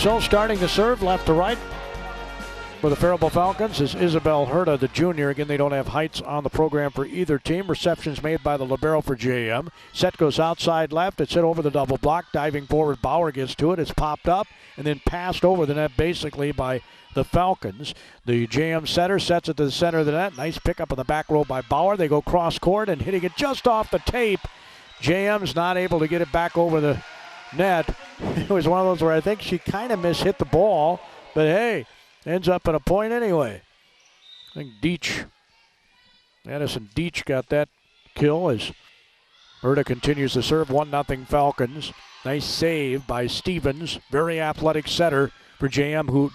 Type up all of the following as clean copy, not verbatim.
So starting to serve left to right for the Faribault Falcons is Isabel Herta, the junior. Again, they don't have heights on the program for either team. Receptions made by the libero for JM. Set goes outside left. It's hit over the double block. Diving forward, Bauer gets to it. It's popped up and then passed over the net basically by the Falcons. The JM setter sets it to the center of the net. Nice pickup in the back row by Bauer. They go cross court and hitting it just off the tape. JM's not able to get it back over the net. It was one of those where I think she kind of mishit the ball, but hey, ends up at a point anyway. I think Addison Deach got that kill as Herta continues to serve. 1-0 Falcons. Nice save by Stevens. Very athletic setter for JM, who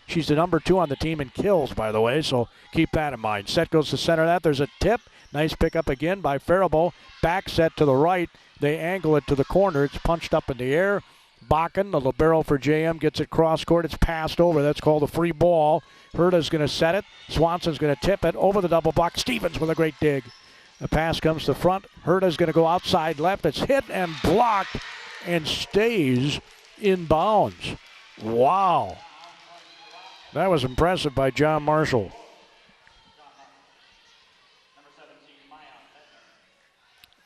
she's the number 2 on the team in kills, by the way, so keep that in mind. Set goes to center of that. There's a tip. Nice pickup again by Faribault. Back set to the right. They angle it to the corner. It's punched up in the air. Bakken, the libero for JM, gets it cross court. It's passed over. That's called a free ball. Herta's going to set it. Swanson's going to tip it over the double block. Stevens with a great dig. The pass comes to front. Herta's going to go outside left. It's hit and blocked and stays in bounds. Wow. That was impressive by John Marshall.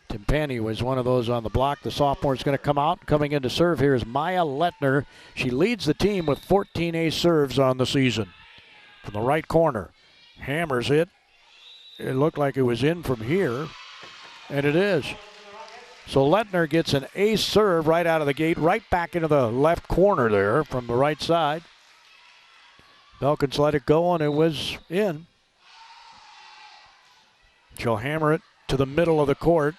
Timpani was one of those on the block. The sophomore is going to come out. Coming in to serve here is Maya Lettner. She leads the team with 14 ace serves on the season. From the right corner, hammers it. It looked like it was in from here, and it is. So Lettner gets an ace serve right out of the gate, right back into the left corner there from the right side. Falcons let it go, and it was in. She'll hammer it to the middle of the court.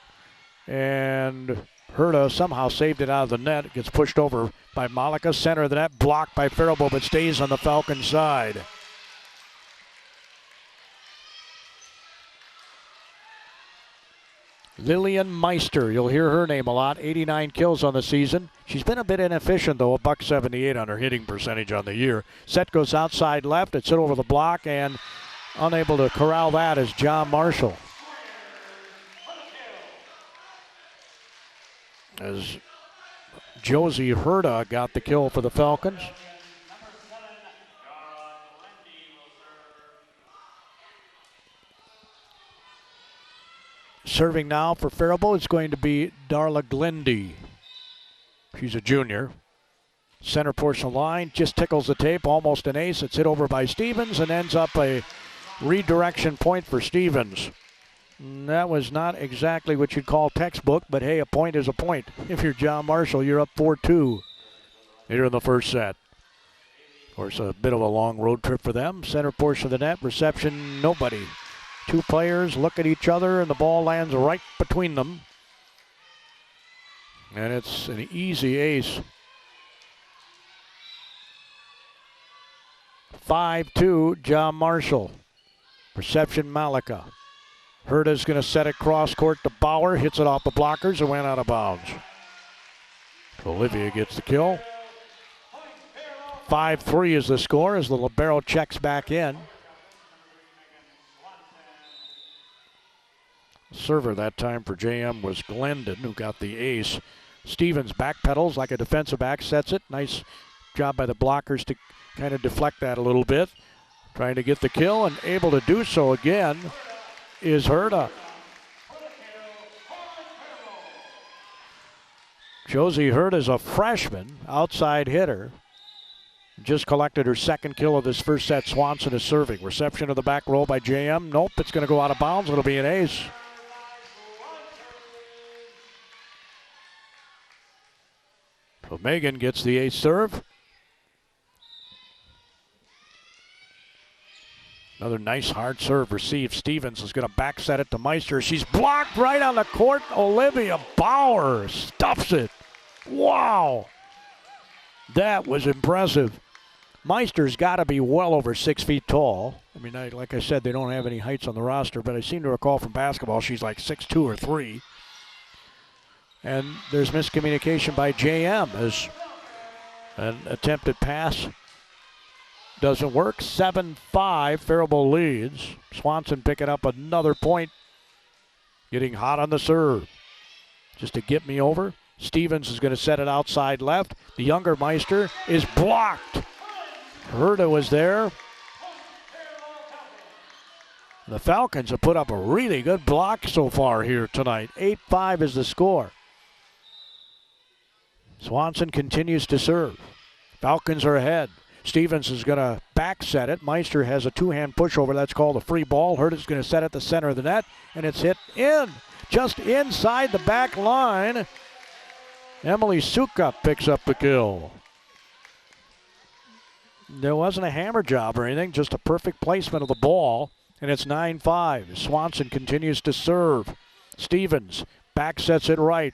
And Herta somehow saved it out of the net. It gets pushed over by Malika. Center of the net, blocked by Faribault, but stays on the Falcon side. Lillian Meister, you'll hear her name a lot. 89 kills on the season. She's been a bit inefficient, though. $178 on her hitting percentage on the year. Set goes outside left. It's hit over the block, and unable to corral that is John Marshall. As Josie Herta got the kill for the Falcons. Serving now for Faribault is going to be Darla Glendy. She's a junior. Center portion of the line, just tickles the tape, almost an ace. It's hit over by Stevens and ends up a redirection point for Stevens. That was not exactly what you'd call textbook, but hey, a point is a point. If you're John Marshall, you're up 4-2 here in the first set. Of course, a bit of a long road trip for them. Center portion of the net, reception, nobody. 2 players look at each other, and the ball lands right between them. And it's an easy ace. 5-2, John Marshall. Reception, Malika. Herta's going to set it cross court to Bauer. Hits it off the blockers and went out of bounds. Olivia gets the kill. 5-3 is the score as the libero checks back in. Server that time for JM was Glendon, who got the ace. Stevens backpedals like a defensive back, sets it. Nice job by the blockers to kind of deflect that a little bit. Trying to get the kill and able to do so again is Herta. Josie Herta is a freshman, outside hitter. Just collected her second kill of this first set. Swanson is serving. Reception of the back row by JM. Nope, it's going to go out of bounds. It'll be an ace. So Megan gets the ace serve. Another nice hard serve received. Stevens is going to back set it to Meister. She's blocked right on the court. Olivia Bauer stuffs it. Wow. That was impressive. Meister's got to be well over 6 feet tall. I mean, like I said, they don't have any heights on the roster, but I seem to recall from basketball she's like 6'2" or 3. And there's miscommunication by JM as an attempted pass doesn't work. 7-5, Faribault leads. Swanson picking up another point. Getting hot on the serve. Just to get me over. Stevens is going to set it outside left. The younger Meister is blocked. Herta was there. The Falcons have put up a really good block so far here tonight. 8-5 is the score. Swanson continues to serve. Falcons are ahead. Stevens is going to back set it. Meister has a two-hand pushover. That's called a free ball. Herta's going to set it the center of the net, and it's hit in. Just inside the back line. Emily Sukup picks up the kill. There wasn't a hammer job or anything, just a perfect placement of the ball, and it's 9-5. Swanson continues to serve. Stevens back sets it right.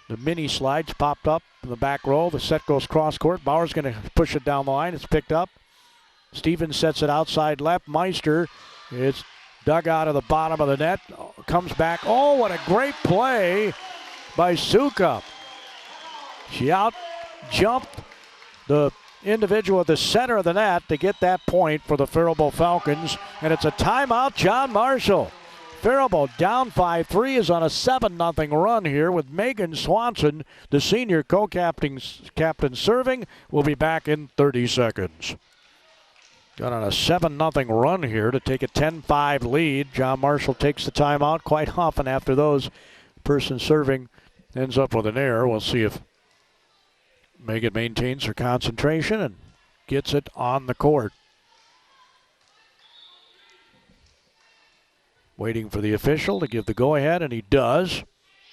The mini slides popped up in the back row. The set goes cross court. Bauer's going to push it down the line. It's picked up. Stevens sets it outside left. Meister, it's dug out of the bottom of the net. Comes back. Oh, what a great play by Sukup. She out jumped the individual at the center of the net to get that point for the Faribault Falcons. And it's a timeout, John Marshall. Faribault down 5-3 is on a 7-0 run here with Megan Swanson, the senior captain serving. We'll be back in 30 seconds. Got on a 7-0 run here to take a 10-5 lead. John Marshall takes the timeout quite often after those. Person serving ends up with an error. We'll see if Megan maintains her concentration and gets it on the court. Waiting for the official to give the go-ahead, and he does.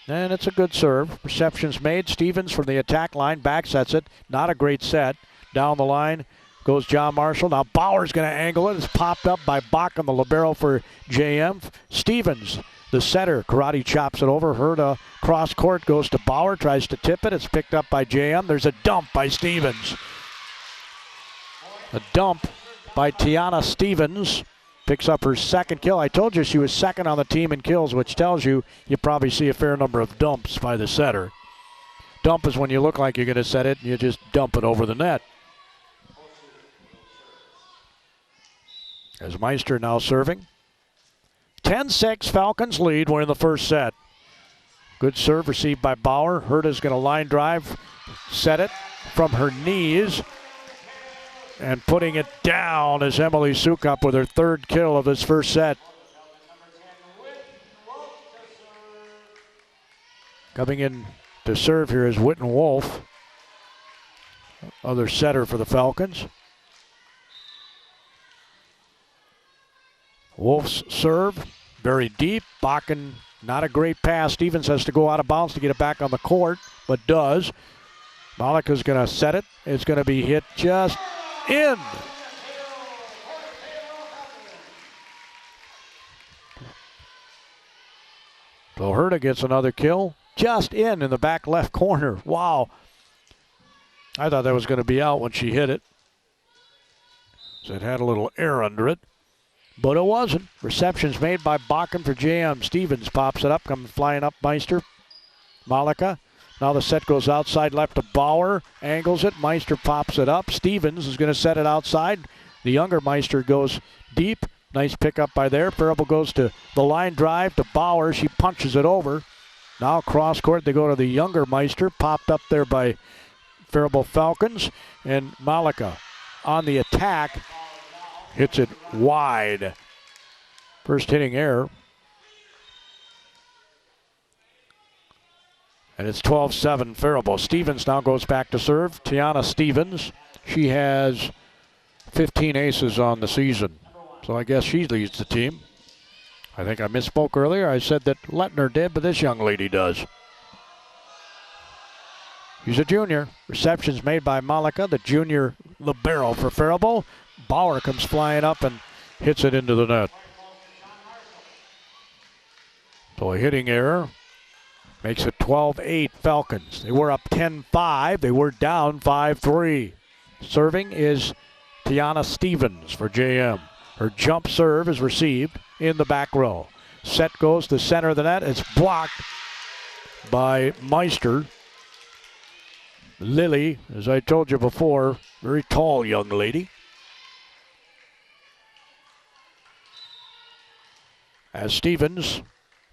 And it's a good serve. Reception's made. Stevens from the attack line back sets it. Not a great set. Down the line goes John Marshall. Now Bauer's going to angle it. It's popped up by Bach on the libero for JM. Stevens, the setter, karate chops it over. Herta cross court goes to Bauer. Tries to tip it. It's picked up by JM. There's a dump by Stevens. A dump by Tiana Stevens. Picks up her second kill. I told you she was second on the team in kills, which tells you you probably see a fair number of dumps by the setter. Dump is when you look like you're going to set it and you just dump it over the net. As Meister now serving. 10-6, Falcons lead. We're in the first set. Good serve received by Bauer. Herta's going to line drive, set it from her knees. And putting it down is Emily Sukup with her third kill of this first set. Coming in to serve here is Witten Wolf, other setter for the Falcons. Wolf's serve, very deep. Bakken, not a great pass. Stevens has to go out of bounds to get it back on the court, but does. Malika's going to set it. It's going to be hit just in. So Herta gets another kill. Just in the back left corner. Wow. I thought that was going to be out when she hit it. So it had a little air under it. But it wasn't. Reception's made by Bakken for JM. Stevens pops it up. Comes flying up Meister. Malika. Now the set goes outside left to Bauer. Angles it. Meister pops it up. Stevens is going to set it outside. The younger Meister goes deep. Nice pickup by there. Faribault goes to the line drive to Bauer. She punches it over. Now cross court. They go to the younger Meister. Popped up there by Faribault Falcons. And Malika on the attack. Hits it wide. First hitting error. And it's 12-7 Faribault. Stevens now goes back to serve. Tiana Stevens. She has 15 aces on the season. So I guess she leads the team. I think I misspoke earlier. I said that Lettner did, but this young lady does. She's a junior. Reception's made by Malika, the junior libero for Faribault. Bauer comes flying up and hits it into the net. So a hitting error. Makes it 12-8 Falcons. They were up 10-5. They were down 5-3. Serving is Tiana Stevens for JM. Her jump serve is received in the back row. Set goes to center of the net. It's blocked by Meister. Lily, as I told you before, very tall young lady. As Stevens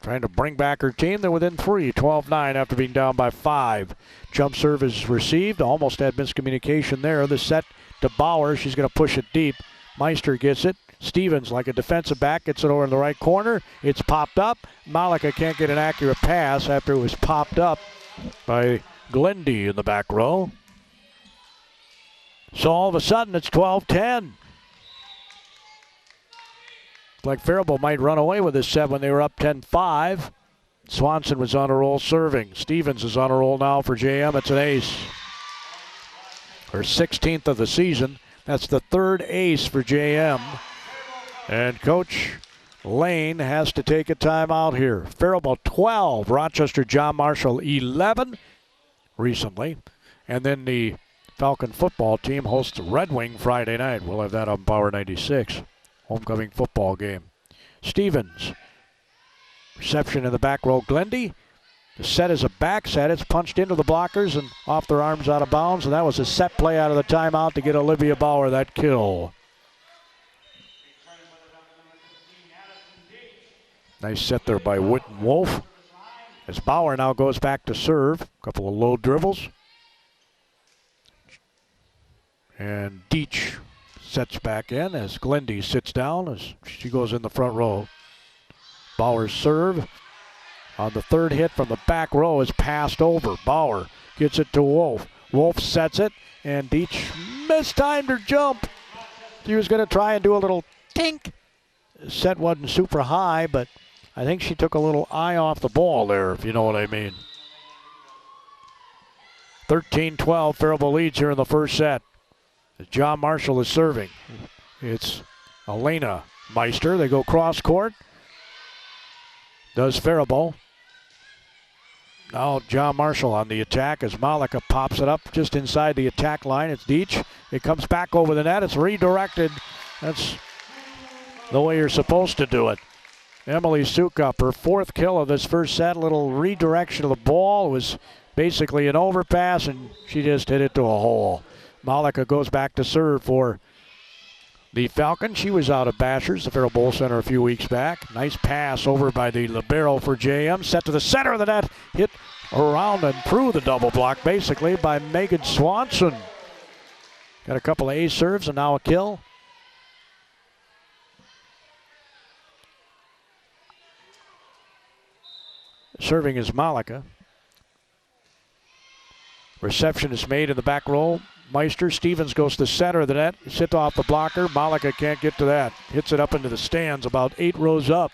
trying to bring back her team. They're within 3, 12-9 after being down by 5. Jump serve is received. Almost had miscommunication there. The set to Bauer. She's going to push it deep. Meister gets it. Stevens, like a defensive back, gets it over in the right corner. It's popped up. Malika can't get an accurate pass after it was popped up by Glendy in the back row. So all of a sudden, it's 12-10. Like Faribault might run away with this set when they were up 10-5. Swanson was on a roll serving. Stevens is on a roll now for JM. It's an ace. Her 16th of the season. That's the 3rd ace for JM. And Coach Lane has to take a timeout here. Faribault 12, Rochester John Marshall 11 recently. And then the Falcon football team hosts Red Wing Friday night. We'll have that on Power 96. Homecoming football game. Stevens. Reception in the back row. Glendy. The set is a back set. It's punched into the blockers and off their arms out of bounds. And that was a set play out of the timeout to get Olivia Bauer that kill. Nice set there by Witten Wolf. As Bauer now goes back to serve. A couple of low dribbles. And Deach sets back in as Glendy sits down as she goes in the front row. Bauer's serve on the 3rd hit from the back row is passed over. Bauer gets it to Wolf. Wolf sets it, and Deach mistimed her jump. She was going to try and do a little tink. The set wasn't super high, but I think she took a little eye off the ball there, if you know what I mean. 13-12, Faribault leads here in the first set. John Marshall is serving. It's Elena Meister. They go cross court. Does Faribault. Now John Marshall on the attack as Malika pops it up just inside the attack line. It's Deach. It comes back over the net. It's redirected. That's the way you're supposed to do it. Emily Sukup, her 4th kill of this first set. Little redirection of the ball. It was basically an overpass, and she just hit it to a hole. Malika goes back to serve for the Falcon. She was out of Bashers, the Faribault Center, a few weeks back. Nice pass over by the libero for JM. Set to the center of the net. Hit around and through the double block, basically, by Megan Swanson. Got a couple of ace serves and now a kill. Serving is Malika. Reception is made in the back row. Meister. Stevens goes to the center of the net. Hit off the blocker. Malika can't get to that. Hits it up into the stands about 8 rows up.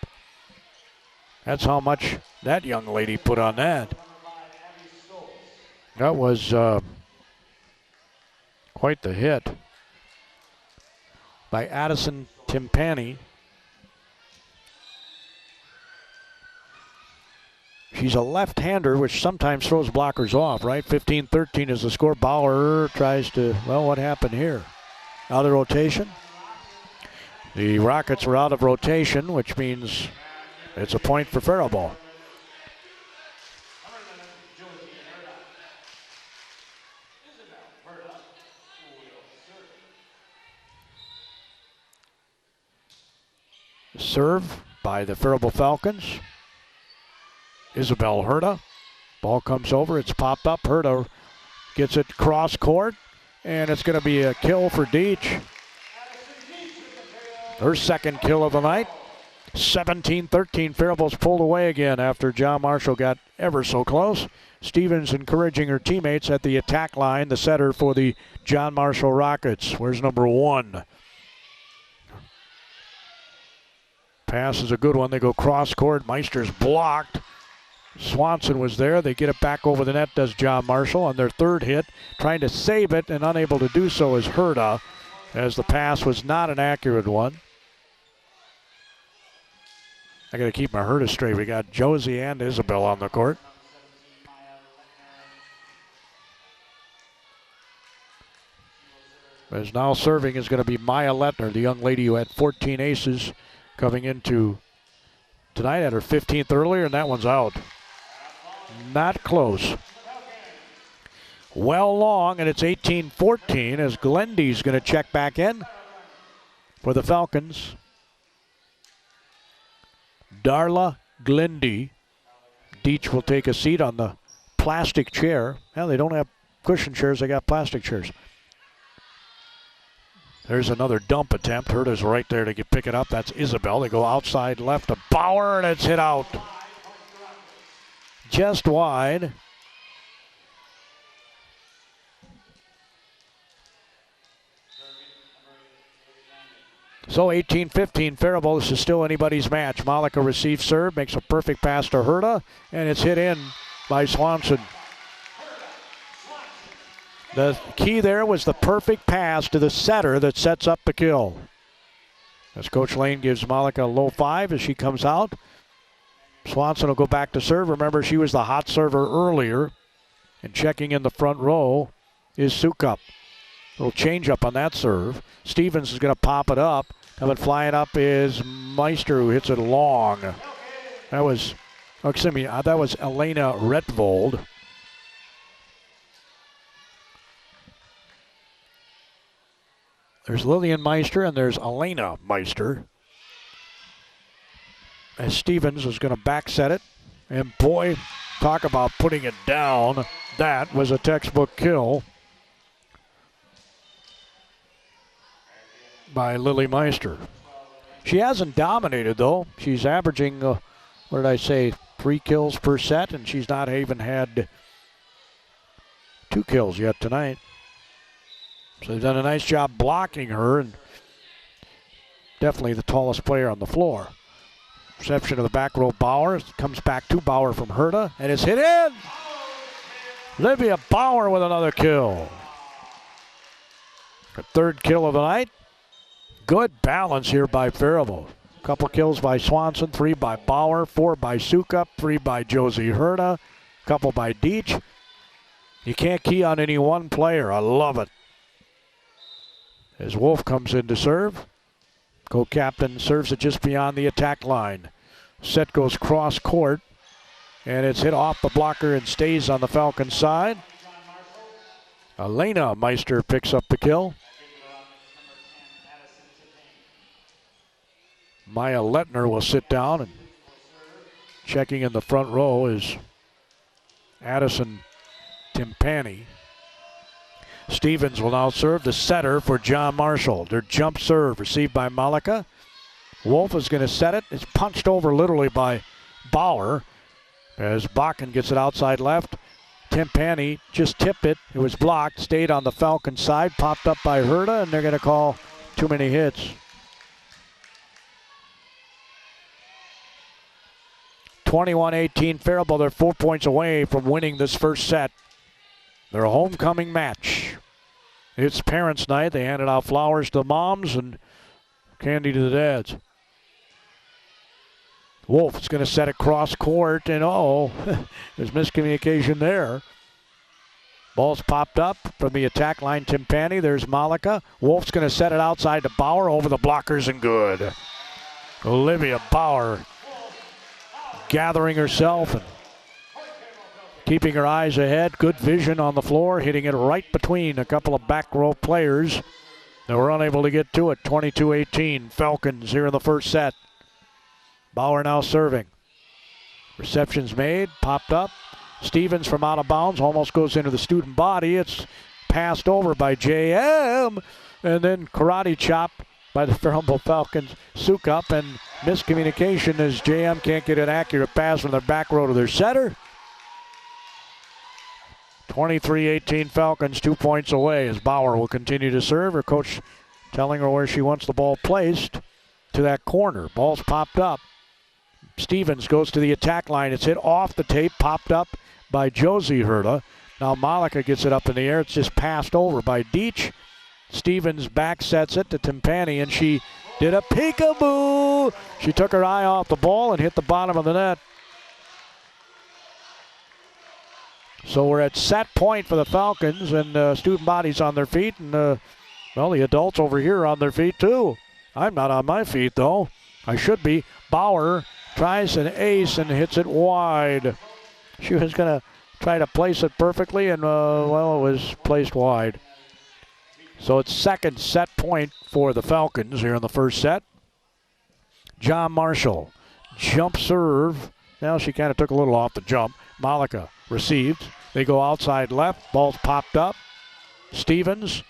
That's how much that young lady put on that. That was quite the hit by Addison Timpani. She's a left-hander, which sometimes throws blockers off, right? 15-13 is the score. Bauer tries to, well, what happened here? Out of rotation. The Rockets were out of rotation, which means it's a point for Faribault. Serve by the Faribault Falcons. Isabel Herta. Ball comes over. It's popped up. Herta gets it cross court. And it's going to be a kill for Deach. Her 2nd kill of the night. 17-13. Faribault's pulled away again after John Marshall got ever so close. Stevens encouraging her teammates at the attack line. The setter for the John Marshall Rockets. Where's number 1? Pass is a good one. They go cross court. Meister's blocked. Swanson was there. They get it back over the net, does John Marshall on their 3rd hit. Trying to save it and unable to do so is Herta, as the pass was not an accurate one. I got to keep my Herta straight. We got Josie and Isabel on the court. As now serving is going to be Maya Lettner, the young lady who had 14 aces coming into tonight. Had her 15th earlier, and that one's out. Not close. Well long, and it's 18-14 as Glendy's going to check back in for the Falcons. Darla Glindy. Deach will take a seat on the plastic chair. Well, they don't have cushion chairs, they got plastic chairs. There's another dump attempt. Herta's right there to pick it up. That's Isabel. They go outside left to Bauer, and it's hit out. Just wide. So 18-15 Faribault. This is still anybody's match. Malika receives serve, makes a perfect pass to Herta, and it's hit in by Swanson. The key there was the perfect pass to the setter that sets up the kill. As Coach Lane gives Malika a low 5 as she comes out. Swanson will go back to serve. Remember, she was the hot server earlier. And checking in the front row is Sukup. Little change up on that serve. Stevens is going to pop it up. Coming flying up is Meister, who hits it long. That was Elena Retvold. There's Lillian Meister and there's Elena Meister. As Stevens is going to back set it. And boy, talk about putting it down. That was a textbook kill by Lily Meister. She hasn't dominated, though. She's averaging, 3 kills per set, and she's not even had 2 kills yet tonight. So they've done a nice job blocking her, and definitely the tallest player on the floor. Reception of the back row, Bauer. Comes back to Bauer from Herta, and it's hit in! Olivia Bauer with another kill. Her 3rd kill of the night. Good balance here by Faribault. Couple kills by Swanson, 3 by Bauer, 4 by Sukup, 3 by Josie Herta, couple by Deach. You can't key on any one player. I love it. As Wolf comes in to serve. Co-captain serves it just beyond the attack line. Set goes cross court, and it's hit off the blocker and stays on the Falcon side. Elena Meister picks up the kill. Maya Lettner will sit down, and checking in the front row is Addison Timpani. Stevens will now serve the setter for John Marshall. Their jump serve received by Malika. Wolf is going to set it. It's punched over literally by Bauer as Bakken gets it outside left. Timpani just tipped it. It was blocked, stayed on the Falcon side, popped up by Herta, and they're going to call too many hits. 21-18 Faribault. They're 4 points away from winning this first set. Their homecoming match. It's parents' night. They handed out flowers to the moms and candy to the dads. Wolf is going to set it cross court, and there's miscommunication there. Ball's popped up from the attack line. Timpani. There's Malika. Wolf's going to set it outside to Bauer over the blockers and good. Olivia Bauer gathering herself and keeping her eyes ahead. Good vision on the floor, hitting it right between a couple of back row players. They were unable to get to it. 22-18 Falcons here in the first set. Bauer now serving. Reception's made, popped up. Stevens from out of bounds almost goes into the student body. It's passed over by JM, and then karate chop by the Faribault Falcons. Sukup, and miscommunication as JM can't get an accurate pass from their back row to their setter. 23-18 Falcons, 2 points away as Bauer will continue to serve. Her coach telling her where she wants the ball placed to that corner. Ball's popped up. Stevens goes to the attack line. It's hit off the tape, popped up by Josie Herta. Now Malika gets it up in the air. It's just passed over by Deach. Stevens back sets it to Timpani, and she did a peekaboo. She took her eye off the ball and hit the bottom of the net. So we're at set point for the Falcons, and student bodies on their feet, and the adults over here are on their feet too. I'm not on my feet though. I should be. Bauer tries an ace and hits it wide. She was going to try to place it perfectly, and it was placed wide. So it's second set point for the Falcons here in the first set. John Marshall jump serve. Now she kind of took a little off the jump. Malika received. They go outside left. Ball's popped up. Stevens.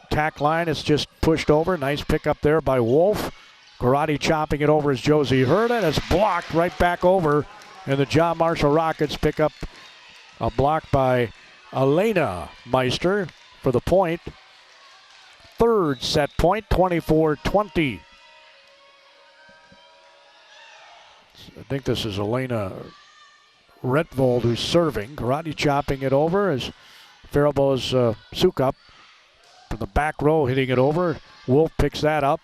Tack line is just pushed over. Nice pick up there by Wolf. Karate chopping it over is Josie Herta. And it's blocked right back over. And the John Marshall Rockets pick up a block by Elena Meister for the point. Third set point, 24-20. I think this is Elena Retvold who's serving. Karate chopping it over as Faribault's Sukup from the back row hitting it over. Wolf picks that up.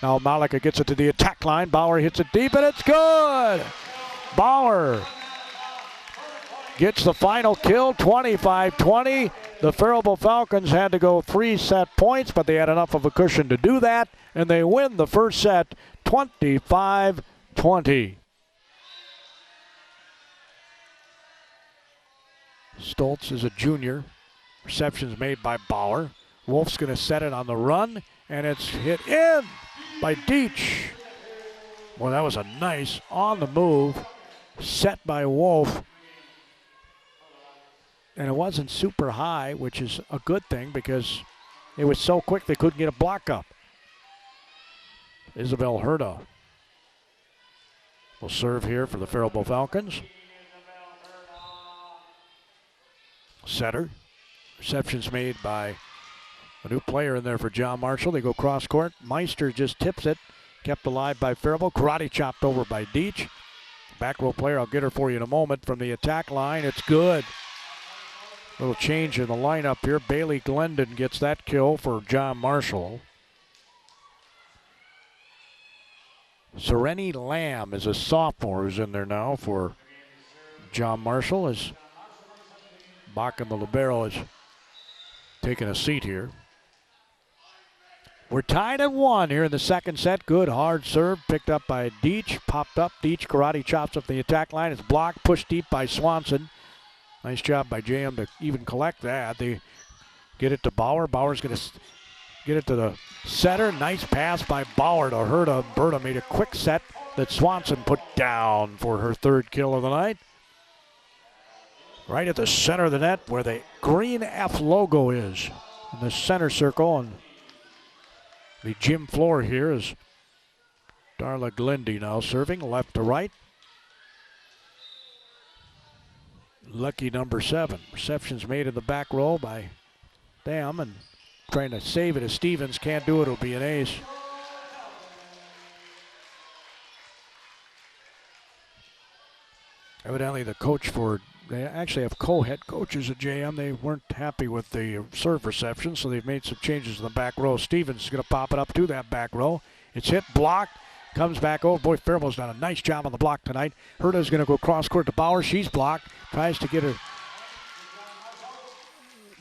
Now Malika gets it to the attack line. Bauer hits it deep and it's good. Bauer gets the final kill, 25-20. The Faribault Falcons had to go 3 set points, but they had enough of a cushion to do that, and they win the first set 25-20. Stoltz is a junior. Reception's made by Bauer. Wolf's going to set it on the run, and it's hit in by Deach. Well, that was a nice on-the-move set by Wolf. And it wasn't super high, which is a good thing because it was so quick they couldn't get a block up. Isabel Herta will serve here for the Faribault Falcons. Setter. Reception's made by a new player in there for John Marshall. They go cross court. Meister just tips it. Kept alive by Faribault. Karate chopped over by Deach. Back row player, I'll get her for you in a moment. From the attack line, it's good. Little change in the lineup here. Bailey Glendon gets that kill for John Marshall. Sereni Lamb is a sophomore who's in there now for John Marshall as Bach and the libero is taking a seat here. We're tied at 1 here in the second set. Good hard serve picked up by Deach. Popped up. Deach karate chops up the attack line. It's blocked. Pushed deep by Swanson. Nice job by JM to even collect that. They get it to Bauer. Bauer's going to get it to the setter. Nice pass by Bauer to Herta. Berta made a quick set that Swanson put down for her third kill of the night. Right at the center of the net where the green F logo is in the center circle. And the gym floor here is Darla Glindy now serving left to right. Lucky number 7. Reception's made in the back row by Dam and trying to save it as Stevens can't do it. It'll be an ace. Evidently the coach for, they actually have co-head coaches at JM. They weren't happy with the serve reception, so they've made some changes in the back row. Stevens is going to pop it up to that back row. It's hit, blocked, comes back over. Boy, Faribault's done a nice job on the block tonight. Herta's going to go cross court to Bauer. She's blocked, tries to get her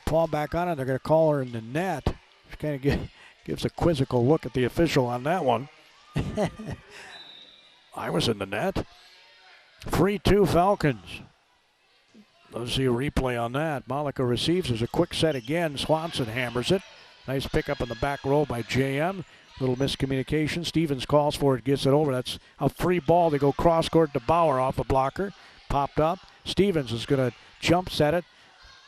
paw back on it. They're going to call her in the net. She kind of gives a quizzical look at the official on that one. I was in the net. 3-2 Falcons. Let's see a replay on that. Malika receives. There's a quick set again. Swanson hammers it. Nice pickup in the back row by JM. Little miscommunication. Stevens calls for it, gets it over. That's a free ball. They go cross court to Bauer off a blocker. Popped up. Stevens is going to jump set it.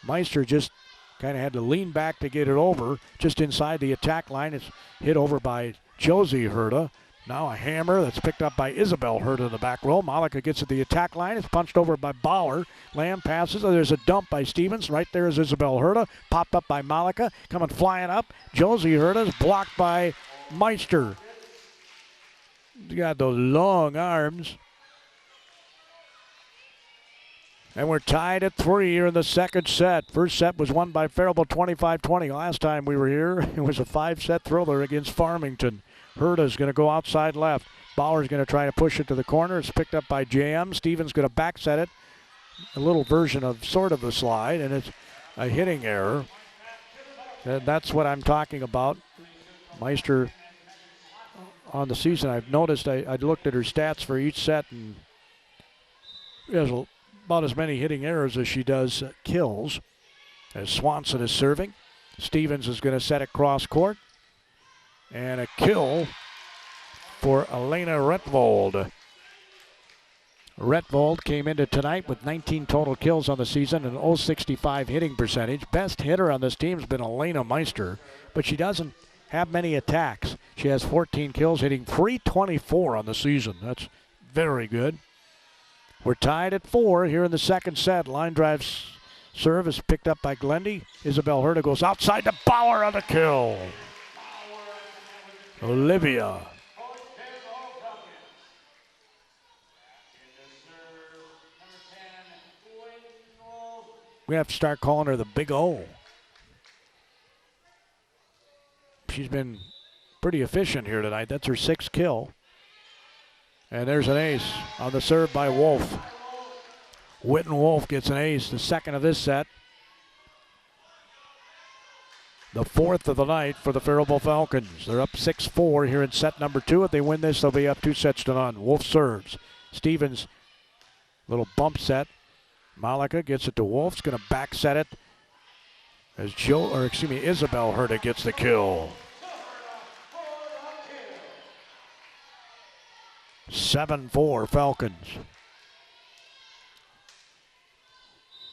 Meister just kind of had to lean back to get it over. Just inside the attack line. It's hit over by Josie Herta. Now a hammer that's picked up by Isabel Herta in the back row. Malika gets to the attack line. It's punched over by Bauer. Lamb passes. There's a dump by Stevens. Right there is Isabel Herta. Popped up by Malika. Coming flying up. Josie Herta is blocked by Meister. He's got those long arms. And we're tied at 3 here in the second set. First set was won by Faribault 25-20. Last time we were here, it was a 5-set thriller against Farmington. Herta's going to go outside left. Bauer's going to try to push it to the corner. It's picked up by JM. Stevens going to back set it. A little version of sort of a slide, and it's a hitting error. And that's what I'm talking about. Meister on the season, I've noticed, I looked at her stats for each set, and she has about as many hitting errors as she does kills. As Swanson is serving. Stevens is going to set it cross court. And a kill for Elena Retvold. Retvold came into tonight with 19 total kills on the season and .065 hitting percentage. Best hitter on this team has been Elena Meister, but she doesn't have many attacks. She has 14 kills, hitting .324 on the season. That's very good. We're tied at 4 here in the second set. Line drive serve is picked up by Glendy. Isabel Herta goes outside to Bauer on the kill. Olivia. We have to start calling her the Big O. She's been pretty efficient here tonight. That's her 6th kill. And there's an ace on the serve by Wolf. Witten Wolf gets an ace, the 2nd of this set. The 4th of the night for the Faribault Falcons. They're up 6-4 here in set number 2. If they win this, they'll be up 2-0. Wolf serves. Stevens, little bump set. Malika gets it to Wolf's going to back set it as Isabel Herta gets the kill. 7-4 Falcons.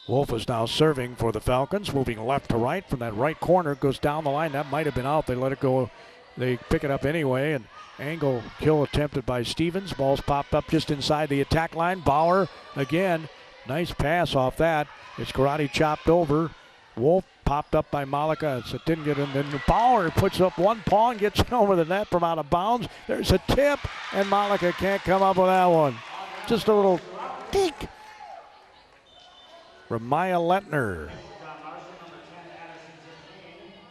Wolf is now serving for the Falcons, moving left to right from that right corner, goes down the line. That might have been out. They let it go. They pick it up anyway, and angle kill attempted by Stevens. Ball's popped up just inside the attack line. Bauer again. Nice pass off that. It's karate chopped over. Wolf popped up by Malika. So it didn't get in. Then Bauer puts up one paw and gets it over the net from out of bounds. There's a tip, and Malika can't come up with that one. Just a little dink. Ramaya Letner.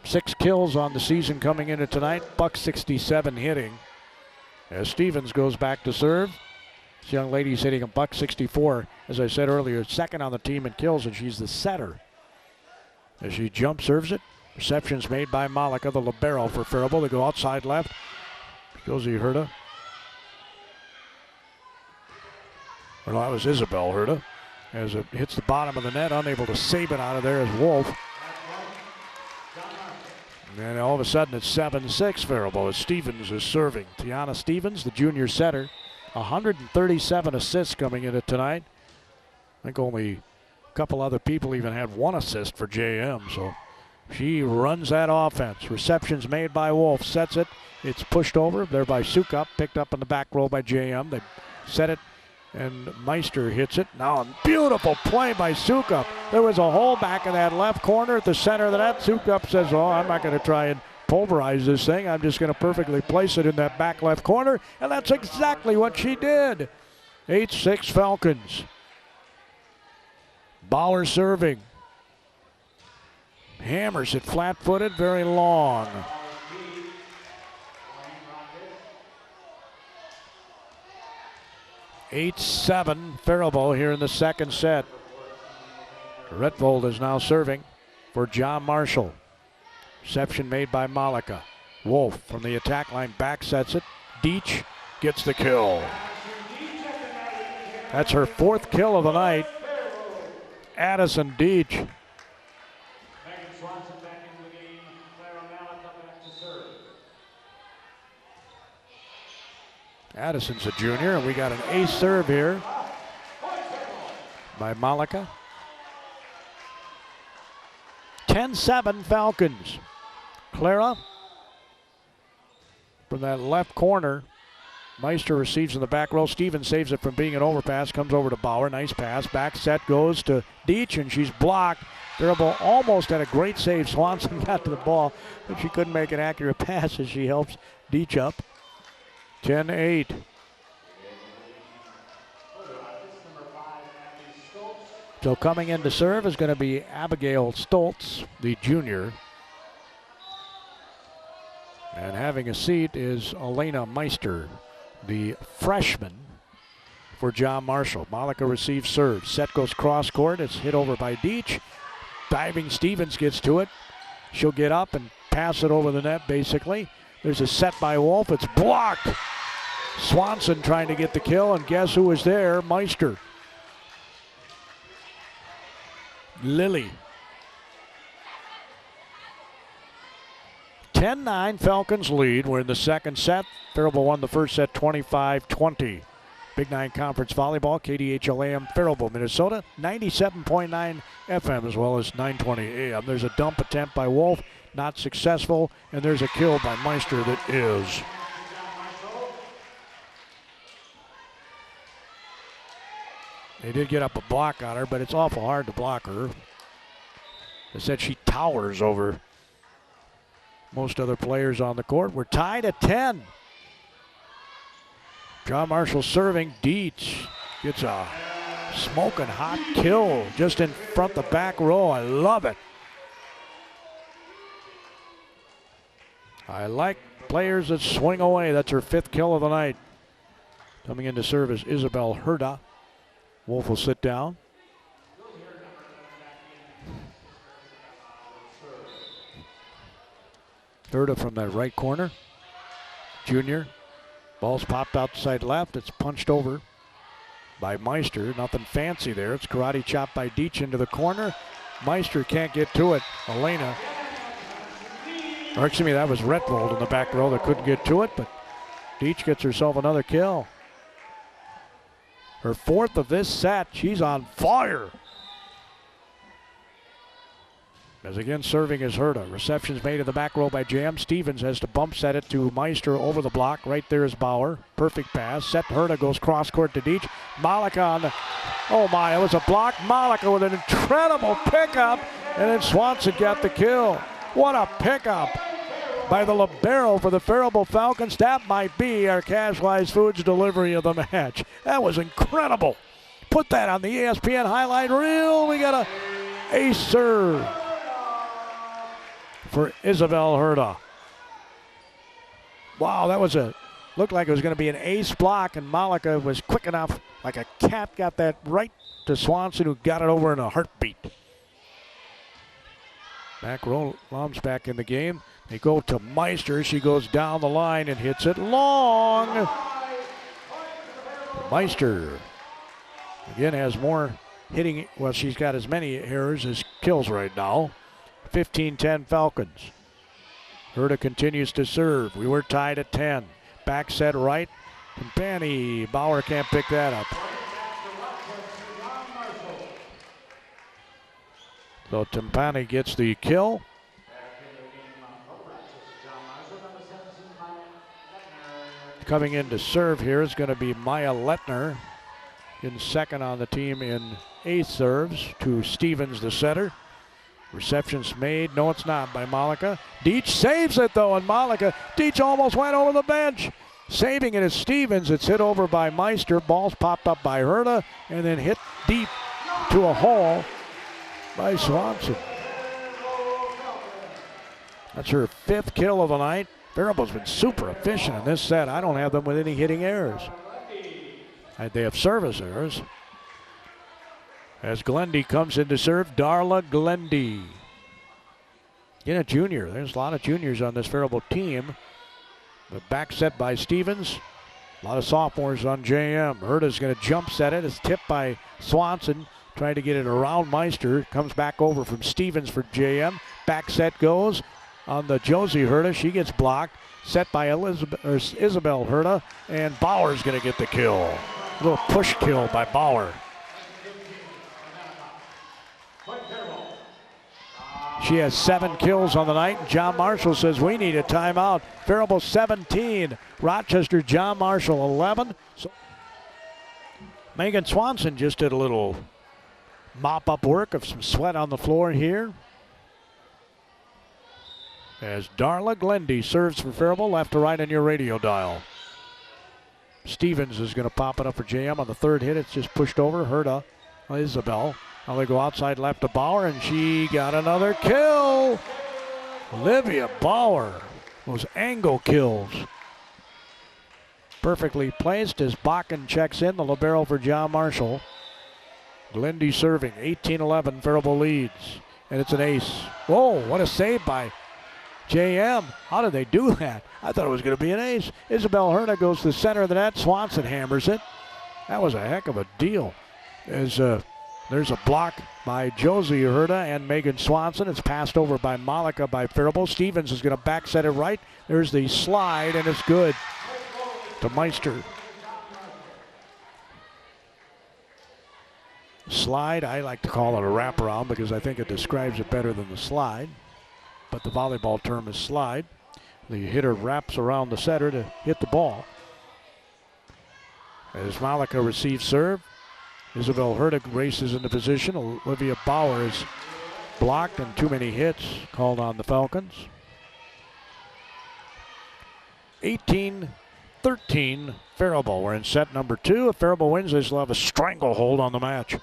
6 kills on the season coming into tonight. .67 hitting. As Stevens goes back to serve. This young lady's hitting a .64. As I said earlier, 2nd on the team in kills, and she's the setter. As she jump serves it. Reception's made by Malika, the libero for Faribault. They go outside left. Josie Herta. Well, that was Isabel Herta. As it hits the bottom of the net, unable to save it out of there as Wolf. And then all of a sudden it's 7-6 Faribault as Stevens is serving. Tiana Stevens, the junior setter. 137 assists coming into tonight. I think only a couple other people even had 1 assist for JM, so she runs that offense. Reception's made by Wolf, sets it. It's pushed over there by Sukup, picked up in the back row by JM. They set it, and Meister hits it. Now a beautiful play by Sukup. There was a hole back in that left corner at the center of the net. Sukup says, oh, I'm not going to try and pulverize this thing. I'm just going to perfectly place it in that back left corner, and that's exactly what she did. 8-6 Falcons. Bauer serving. Hammers it flat-footed, very long. (8-7) Faribault here in the second set. Retvold is now serving for John Marshall. Reception made by Malika. Wolf from the attack line back sets it. Deach gets the kill. That's her 4th kill of the night. Addison Deach. Addison's a junior, and we got an ace serve here by Malika. 10-7 Falcons. Clara from that left corner. Meister receives in the back row. Stevens saves it from being an overpass. Comes over to Bauer. Nice pass. Back set goes to Deach, and she's blocked. Faribault almost had a great save. Swanson got to the ball, but she couldn't make an accurate pass as she helps Deach up. 10-8. So coming in to serve is going to be Abigail Stoltz, the junior. And having a seat is Elena Meister, the freshman for John Marshall. Malika receives serve. Set goes cross court. It's hit over by Deach. Diving Stevens gets to it. She'll get up and pass it over the net, basically. There's a set by Wolf. It's blocked. Swanson trying to get the kill, and guess who was there? Meister. Lily. 10-9 Falcons lead. We're in the second set. Faribault won the first set 25-20. Big Nine Conference Volleyball, KDHL AM, Faribault, Minnesota, 97.9 FM as well as 920 AM. There's a dump attempt by Wolf, not successful, and there's a kill by Meister that is. They did get up a block on her, but it's awful hard to block her. They said she towers over most other players on the court. We're tied at 10. John Marshall serving. Dietz gets a smoking hot kill just in front the back row. I love it. I like players that swing away. That's her 5th kill of the night. Coming into service, Isabel Herda. Wolf will sit down. Herda from that right corner. Junior. Ball's popped outside left. It's punched over by Meister. Nothing fancy there. It's karate chop by Dietz into the corner. Meister can't get to it. Elena. Or excuse me, that was Retvold in the back row that couldn't get to it, but Dietz gets herself another kill. Her 4th of this set. She's on fire. As again serving is Herda. Reception's made in the back row by Jam. Stevens has to bump set it to Meister over the block. Right there is Bauer. Perfect pass. Set Herda goes cross court to Dietz. Malika on the, oh my, it was a block. Malika with an incredible pickup. And then Swanson got the kill. What a pickup by the libero for the Faribault Falcons. That might be our Cashwise Foods delivery of the match. That was incredible. Put that on the ESPN highlight reel. We got a ace serve for Isabel Herda. Wow, that was looked like it was going to be an ace block, and Malika was quick enough, like a cat, got that right to Swanson, who got it over in a heartbeat. Back row, Lom's back in the game. They go to Meister. She goes down the line and hits it long. Meister again has more hitting. Well, she's got as many errors as kills right now. 15-10 Falcons. Herda continues to serve. We were tied at 10. Back set right. Campani. Bauer can't pick that up. So Timpani gets the kill. Coming in to serve here is going to be Maya Lettner, in 2nd on the team in 8 serves to Stevens, the setter. Reception's made. No, it's not, by Malika. Dietz saves it, though, and Malika. Dietz almost went over the bench. Saving it is Stevens. It's hit over by Meister. Ball's popped up by Herda and then hit deep to a hole by Swanson. That's her 5th kill of the night. Faribault's been super efficient in this set. I don't have them with any hitting errors. They have service errors. As Glendy comes in to serve, Darla Glendy. A junior. There's a lot of juniors on this Faribault team. But back set by Stevens. A lot of sophomores on JM. Herda's going to jump set it. It's tipped by Swanson. Trying to get it around Meister. Comes back over from Stevens for JM. Back set goes on the Josie Herda. She gets blocked. Set by Isabel Herda. And Bauer's going to get the kill. A little push kill by Bauer. She has 7 kills on the night. John Marshall says we need a timeout. Faribault 17. Rochester, John Marshall 11. So Megan Swanson just did a little mop-up work of some sweat on the floor here. As Darla Glendy serves for Faribault, left to right on your radio dial. Stevens is going to pop it up for JM on the 3rd hit. It's just pushed over. Herda, Isabel. Now they go outside left to Bauer, and she got another kill. Olivia Bauer. Those angle kills. Perfectly placed as Bakken checks in, the libero for John Marshall. Glendy serving, 18-11, Faribault leads. And it's an ace. Whoa, what a save by JM. How did they do that? I thought it was going to be an ace. Isabel Herda goes to the center of the net. Swanson hammers it. That was a heck of a deal. As there's a block by Josie Herda and Megan Swanson. It's passed over by Malika by Faribault. Stevens is going to back set it right. There's the slide, and it's good to Meister. slide. I like to call it a wraparound because I think it describes it better than the slide. But the volleyball term is slide. The hitter wraps around the setter to hit the ball. As Malika receives serve, Isabel Herta races into position. Olivia Bauer is blocked and too many hits called on the Falcons. 18-13 Faribault. We're in set number 2. If Faribault wins, they'll have a stranglehold on the match.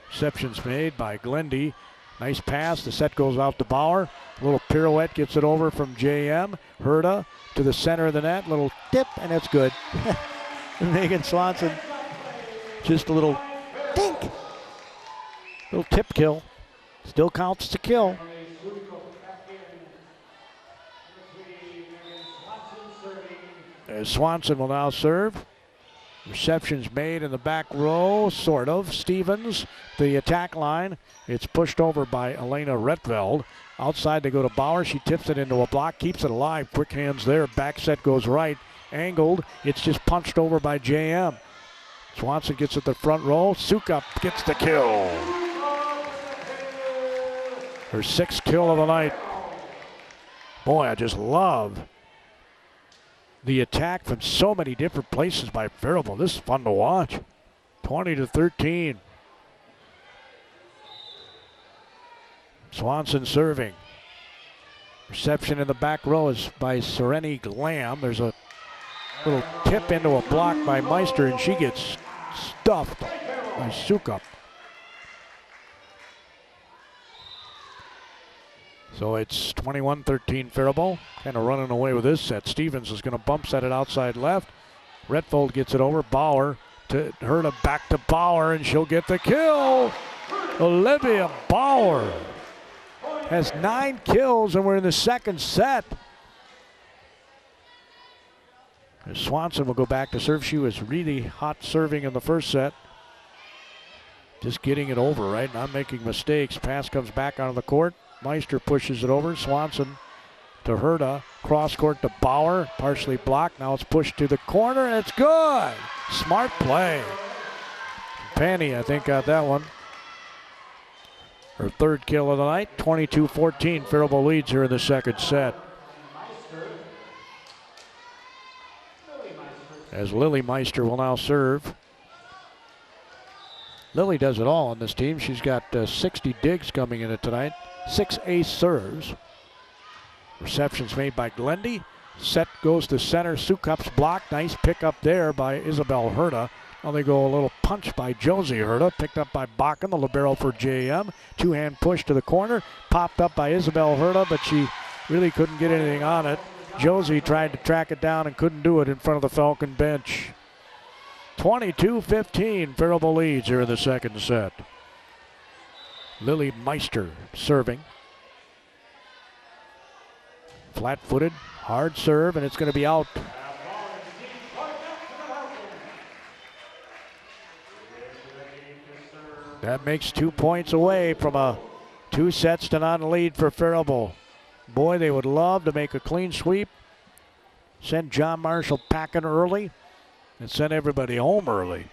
Receptions made by Glendy. Nice pass. The set goes out to Bauer. A little pirouette gets it over from JM. Herta to the center of the net. Little tip, and it's good. Megan Swanson, just a little dink. Little tip kill. Still counts to kill. As Swanson will now serve. Receptions made in the back row, sort of. Stevens, the attack line. It's pushed over by Elena Retveld. Outside they go to Bauer. She tips it into a block, keeps it alive. Quick hands there. Back set goes right. Angled. It's just punched over by JM. Swanson gets it the front row. Sukup gets the kill. Her 6th kill of the night. Boy, I just love the attack from so many different places by Faribault. This is fun to watch. 20-13. Swanson serving. Reception in the back row is by Sereni Glam. There's a little tip into a block by Meister, and she gets stuffed by Sukup. So it's 21-13 Faribault. Kind of running away with this set. Stevens is going to bump set it outside left. Redfold gets it over. Bauer to Herta, back to Bauer, and she'll get the kill. Olivia Bauer has 9 kills, and we're in the 2nd set. Swanson will go back to serve. She was really hot serving in the 1st set. Just getting it over, right? Not making mistakes. Pass comes back onto the court. Meister pushes it over. Swanson to Herta. Cross court to Bauer. Partially blocked. Now it's pushed to the corner, and it's good. Smart play. Penny, I think, got that one. Her 3rd kill of the night. 22-14. Faribault leads here in the 2nd set. As Lily Meister will now serve. Lily does it all on this team. She's got 60 digs coming in it tonight. 6 ace serves. Receptions made by Glendy. Set goes to center. Sukup's block. Nice pick up there by Isabel Herta. Now they go a little punch by Josie Herta. Picked up by Bakken, the libero for JM. 2-hand push to the corner. Popped up by Isabel Herta, but she really couldn't get anything on it. Josie tried to track it down and couldn't do it in front of the Falcon bench. 22-15. Faribault leads here in the 2nd set. Lily Meister serving. Flat-footed, hard serve, and it's going to be out. That makes 2 points away from a 2 sets to none lead for Faribault. Boy, they would love to make a clean sweep, send John Marshall packing early, and send everybody home early.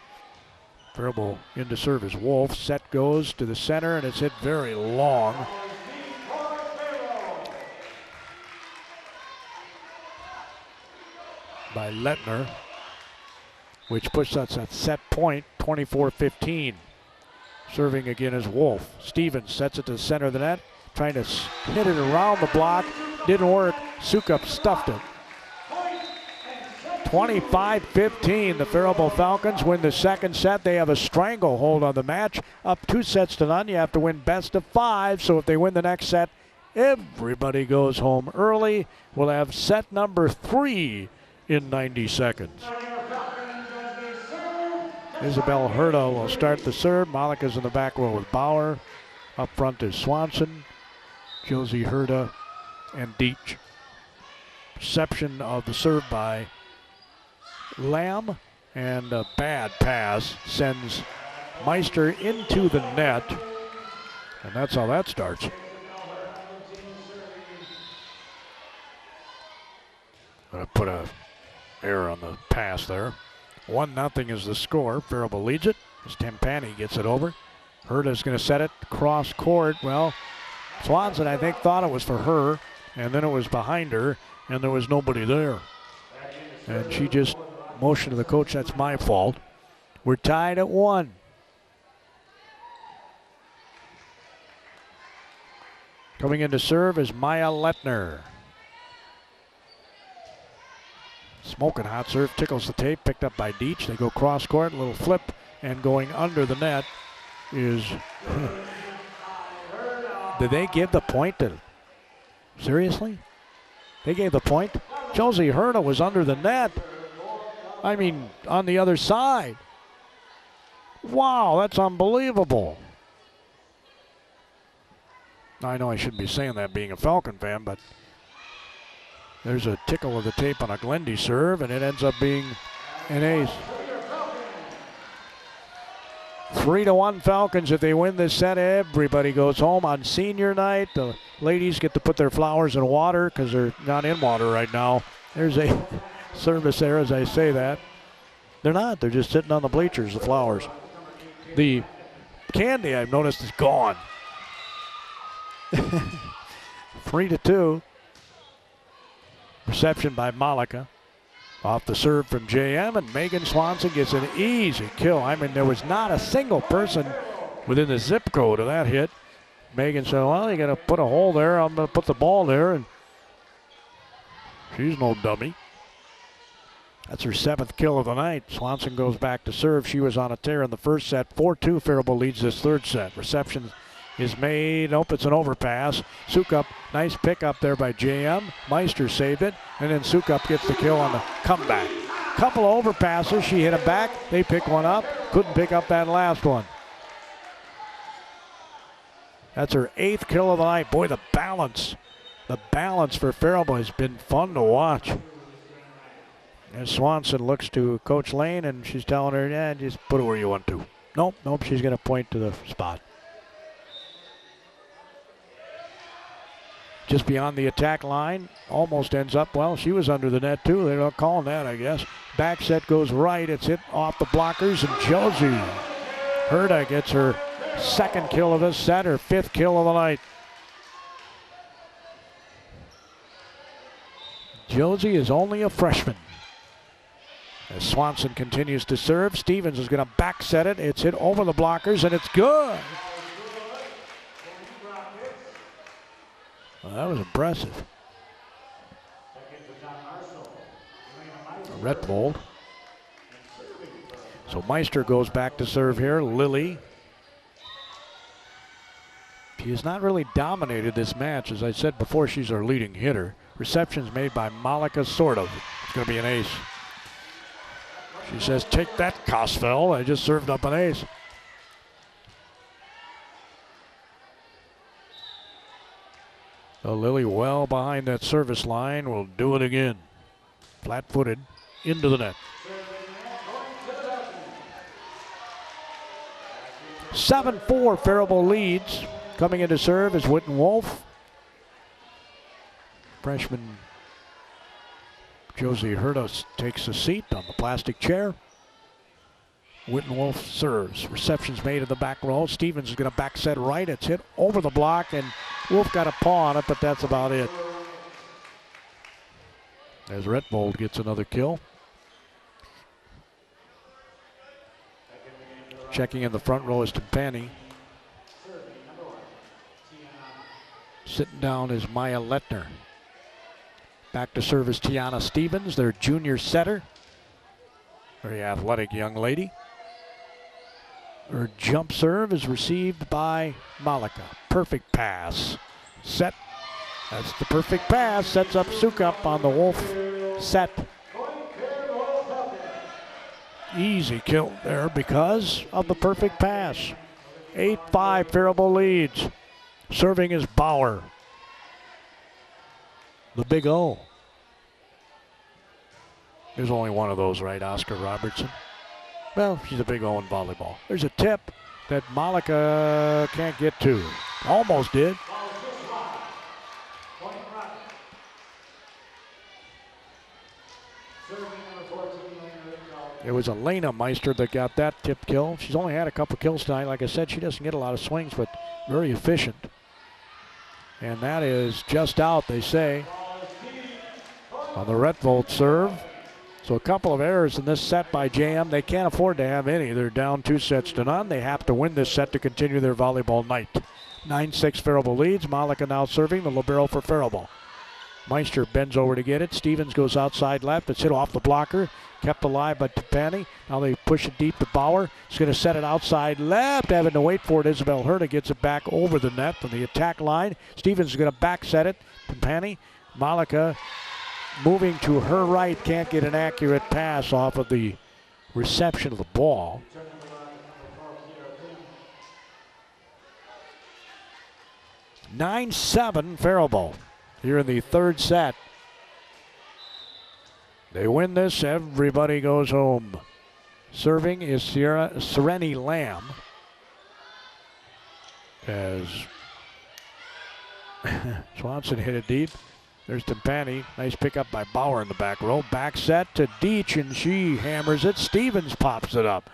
Faribault into service. Wolf. Set goes to the center, and it's hit very long. By Lettner, which puts us at set point, 24-15. Serving again is Wolf. Stevens sets it to the center of the net, trying to hit it around the block. Didn't work. Sukup stuffed it. 25-15. The Faribault Falcons win the 2nd set. They have a stranglehold on the match. Up 2 sets to none. You have to win best of 5. So if they win the next set, everybody goes home early. We'll have set number 3 in 90 seconds. Isabel Herta will start the serve. Malika's in the back row with Bauer. Up front is Swanson, Josie Herta, and Deitch. Reception of the serve by Lamb, and a bad pass sends Meister into the net, and that's how that starts. Gonna put a error on the pass there. 1-0 is the score. Faribault leads it as Tempani gets it over. Herta's going to set it cross court. Well, Swanson, I think, thought it was for her, and then it was behind her, and there was nobody there. And she just motioned to the coach, that's my fault. We're tied at 1. Coming in to serve is Maya Lettner. Smoking hot serve, tickles the tape, picked up by Deach. They go cross court, a little flip, and going under the net is... Did they give the point to... Seriously? They gave the point? Josie Herta was under the net. I mean, on the other side. Wow, that's unbelievable. I know I shouldn't be saying that being a Falcon fan, but there's a tickle of the tape on a Glendy serve, and it ends up being an ace. 3-1 Falcons. If they win this set, everybody goes home on senior night. The ladies get to put their flowers in water because they're not in water right now. There's a service there as I say that. They're not. They're just sitting on the bleachers, the flowers. The candy, I've noticed, is gone. 3-2. Reception by Malika. Off the serve from JM, and Megan Swanson gets an easy kill. I mean, there was not a single person within the zip code of that hit. Megan said, well, you got to put a hole there. I'm going to put the ball there, and she's no dummy. That's her 7th kill of the night. Swanson goes back to serve. She was on a tear in the first set. 4-2, Faribault leads this third set. Reception is made. Nope, it's an overpass. Sukup, nice pick up there by JM. Meister saved it, and then Sukup gets the kill on the comeback. Couple of overpasses. She hit it back. They pick one up. Couldn't pick up that last one. That's her 8th kill of the night. Boy, the balance for Faribault has been fun to watch. And Swanson looks to Coach Lane, and she's telling her, yeah, just put it where you want to. Nope, she's going to point to the spot. Just beyond the attack line, almost ends up, well, she was under the net too. They're not calling that, I guess. Back set goes right. It's hit off the blockers, and Josie Herta gets her 2nd kill of this set, her 5th kill of the night. Josie is only a freshman. As Swanson continues to serve, Stevens is going to back set it. It's hit over the blockers, and it's good. Well, that was impressive. Retvold. So Meister goes back to serve here. Lily. She has not really dominated this match. As I said before, she's our leading hitter. Receptions made by Malika, sort of. It's going to be an ace. She says, take that, Cosfell. I just served up an ace. So Lily well behind that service line will do it again. Flat-footed into the net. 7-4 Faribault leads. Coming in to serve is Witten Wolf. Freshman Josie Herta takes a seat on the plastic chair. Witten Wolf serves. Reception's made in the back row. Stevens is going to back set right. It's hit over the block, and Wolf got a paw on it, but that's about it. As Retvold gets another kill. Checking in the front row is Timpani. Sitting down is Maya Lettner. Back to serve is Tiana Stevens, their junior setter. Very athletic young lady. Her jump serve is received by Malika. Perfect pass. Set. That's the perfect pass. Sets up Sukup on the Wolf set. Easy kill there because of the perfect pass. 8-5 Faribault leads. Serving is Bauer. The big O. There's only one of those, right, Oscar Robertson? Well, she's a big O in volleyball. There's a tip that Malika can't get to. Almost did. It was Elena Meister that got that tip kill. She's only had a couple kills tonight. Like I said, she doesn't get a lot of swings, but very efficient. And that is just out, they say, on the Retvolt serve. So a couple of errors in this set by JM. They can't afford to have any. They're down 2-0. They have to win this set to continue their volleyball night. 9-6 Faribault leads. Malika now serving the libero for Faribault. Meister bends over to get it. Stevens goes outside left. It's hit off the blocker. Kept alive by Tupani. Now they push it deep to Bauer. He's going to set it outside left. Having to wait for it. Isabel Herta gets it back over the net from the attack line. Stevens is going to back set it. Tupani. Malika moving to her right. Can't get an accurate pass off of the reception of the ball. (9-7) Faribault here in the third set. They win this, everybody goes home. Serving is Sereni Lamb. As Swanson hit it deep. There's Timpani. Nice pickup by Bauer in the back row. Back set to Deach, and she hammers it. Stevens pops it up.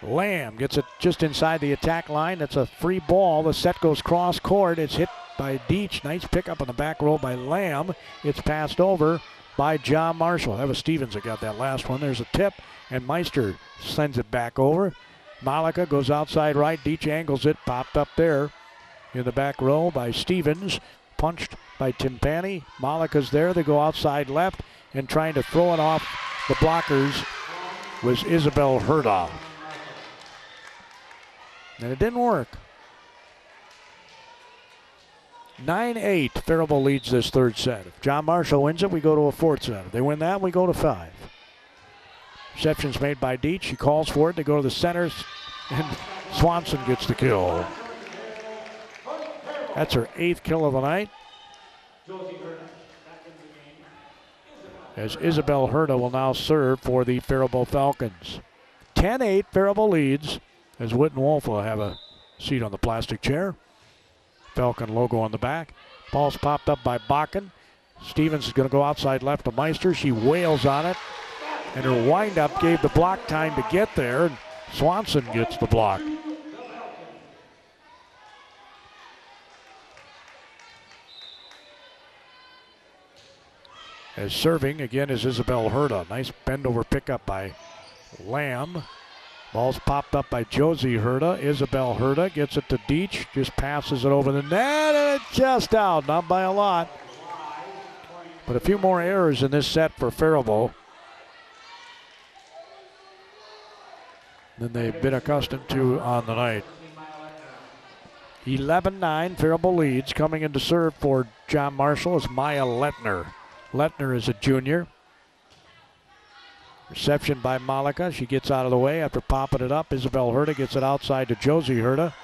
Lamb gets it just inside the attack line. That's a free ball. The set goes cross court. It's hit by Deach. Nice pickup on the back row by Lamb. It's passed over by John Marshall. That was Stevens that got that last one. There's a tip, and Meister sends it back over. Malika goes outside right. Deach angles it. Popped up there in the back row by Stevens. Punched by Timpani. Malika's there. They go outside left, and trying to throw it off the blockers was Isabel Herta. And it didn't work. 9-8. Faribault leads this third set. If John Marshall wins it, we go to a fourth set. If they win that, we go to 5. Reception's made by Deach. She calls for it. They go to the centers, and Swanson gets the kill. That's her 8th kill of the night. As Isabel Herta will now serve for the Faribault Falcons. 10-8. Faribault leads. As Whit and Wolf will have a seat on the plastic chair. Falcon logo on the back. Ball's popped up by Bakken. Stevens is going to go outside left to Meister. She wails on it. And her windup gave the block time to get there. And Swanson gets the block. As serving again is Isabel Herta. Nice bend over pickup by Lamb. Ball's popped up by Josie Herta. Isabel Herta gets it to Deach. Just passes it over the net, and it's just out. Not by a lot. But a few more errors in this set for Faribault than they've been accustomed to on the night. 11-9. Faribault leads. Coming in to serve for John Marshall is Maya Lettner. Lettner is a junior. Reception by Malika. She gets out of the way after popping it up. Isabel Herta gets it outside to Josie Herta.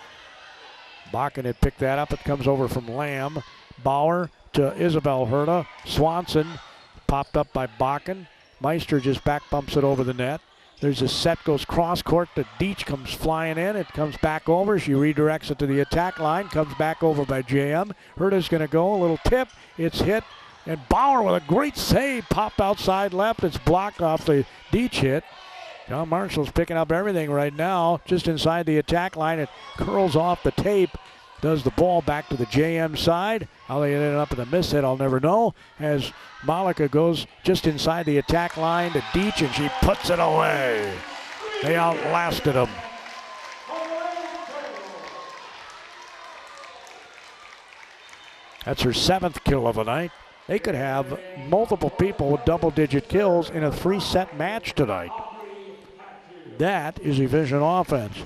Bakken had picked that up. It comes over from Lamb. Bauer to Isabel Herta. Swanson popped up by Bakken. Meister just back bumps it over the net. There's a set, goes cross court to Deach, comes flying in. It comes back over. She redirects it to the attack line. Comes back over by JM. Herta's going to go. A little tip. It's hit. And Bauer with a great save, popped outside left. It's blocked off the Deach hit. John Marshall's picking up everything right now, just inside the attack line. It curls off the tape, does the ball back to the JM side. How they ended up in a miss hit, I'll never know. As Malika goes just inside the attack line to Deach, and she puts it away. They outlasted them. That's her 7th kill of the night. They could have multiple people with double-digit kills in a 3-set match tonight. That is efficient offense.